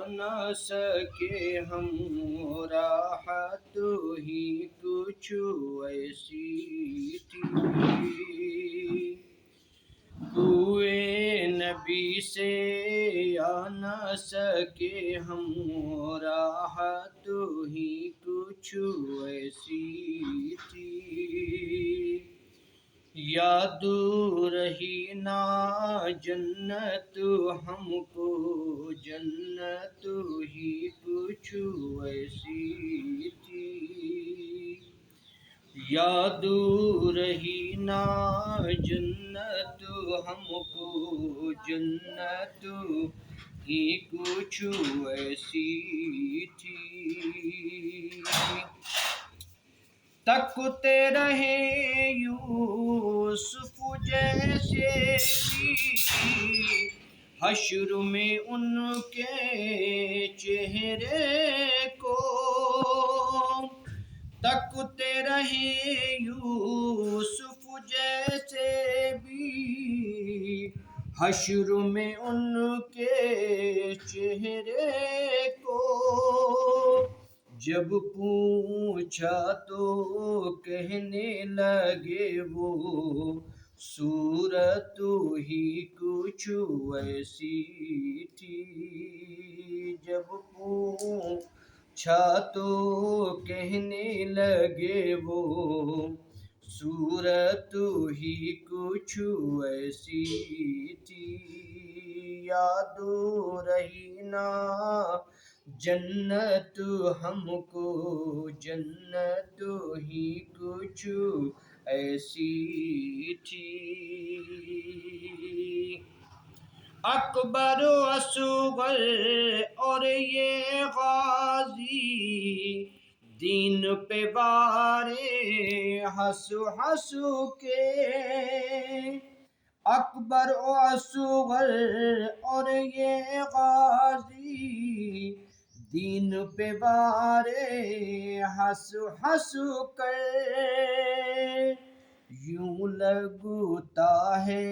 نہ سکے ہم راحت ہی کچھ ایسی تھی، کوئے نبی سے آ نہ سکے ہم راحت ہی کچھ ایسی تھی، یاد رہی نا جنت ہم کو جنت ہی کچھ ایسی تھی، یاد رہی نا جنت ہم کو جنت ہی کچھ ایسی تھی، تکتے رہے یوسف جیسے بھی حشر میں ان کے چہرے کو، تکتے رہے یوسف جیسے بھی حشر میں ان کے چہرے کو، جب پوچھا تو کہنے لگے وہ صورت ہی کچھ ایسی تھی، جب پوچھا تو کہنے لگے وہ صورت ہی کچھ ایسی تھی، یاد رہی نا جنت ہم کو جنت ہی کچھ ایسی تھی، اکبر و اصغر اور یہ غازی دین پہ بارے ہنس ہنس کے، اکبر و اصغر اور یہ غازی دین پہ بارے ہنس ہنس کر، یوں لگتا ہے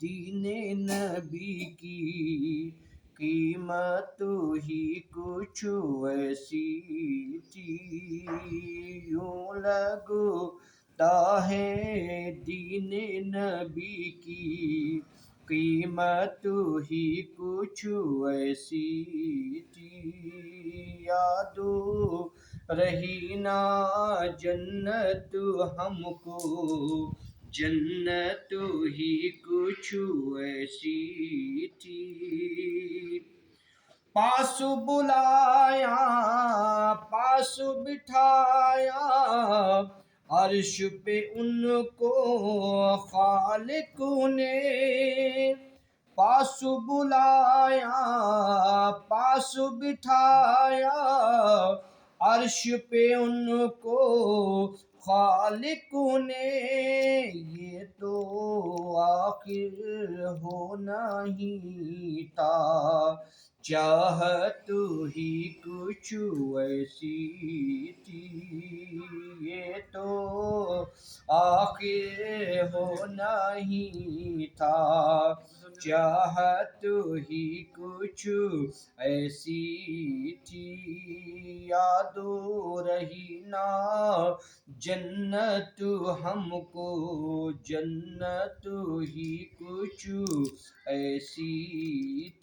دین نبی کی قیمت ہی کچھ ایسی تھی، یوں لگتا ہے دین نبی کی قیمت ہی کچھ ایسی تھی، یاد رہی نا جنت ہم کو جنت ہی کچھ ایسی تھی، پاس بلایا پاس بٹھایا عرش پہ ان کو خالق نے، پاس بلایا پاس بٹھایا عرش پہ ان کو خالق نے، یہ تو آخر ہونا ہی تھا چاہت ہی کچھ ایسی تھی، یہ تو آخر ہونا ہی تھا چاہت ہی کچھ ایسی تھی، یاد رہی نا جنت ہم کو جنت ہی کچھ ایسی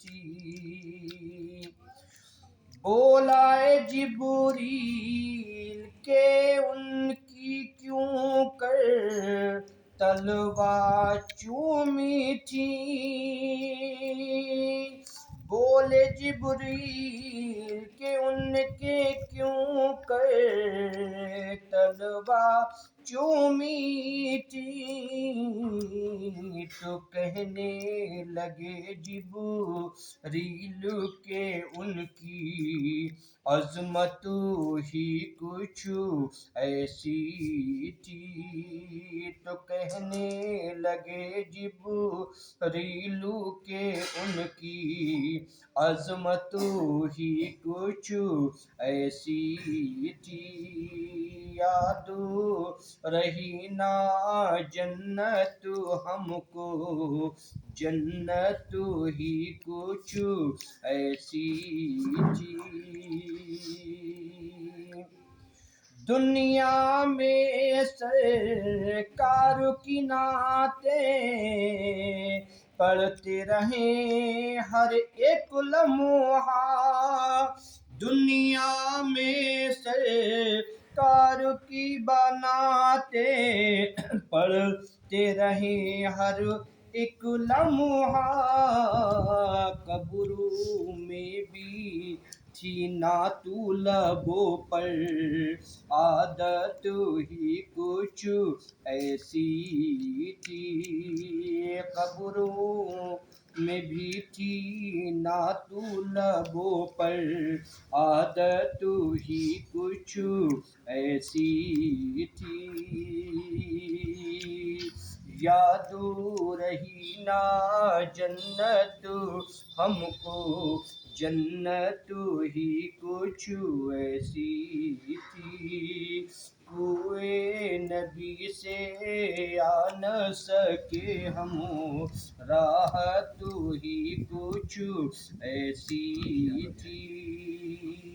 تھی، بولا جبریل کہ ان کی کیوں کر تلوار چومی تھی، بولے جبریل کہ ان کے کیوں کر تلوار چومی تھی، تو کہنے لگے جبریل کہ ان کی عظمت ہی کچھ ایسی تھی، تو کہنے لگے جبریل کہ ان کی عظمت ہی کچھ ایسی تھی، یاد رہی نا جنت ہم کو، جنت ہی کچھ ایسی تھی۔ دنیا میں سرکار کی نعتیں پڑھتے رہیں ہر ایک لمحہ، دنیا میں سرکار کی بناتیں پڑھتے رہیں ہر ایک لمحہ، قبروں میں بھی تھی نا تو لبوں پر، عادت ہی کچھ ایسی تھی۔ قبروں میں بھی تھی نا تو لبوں پر، عادت ہی کچھ ایسی تھی۔ یاد رہی نا جنت ہم کو، جنت ہی کچھ ایسی تھی۔ کوئے نبی سے آ نہ سکے ہم، راحت ہی کچھ ایسی تھی۔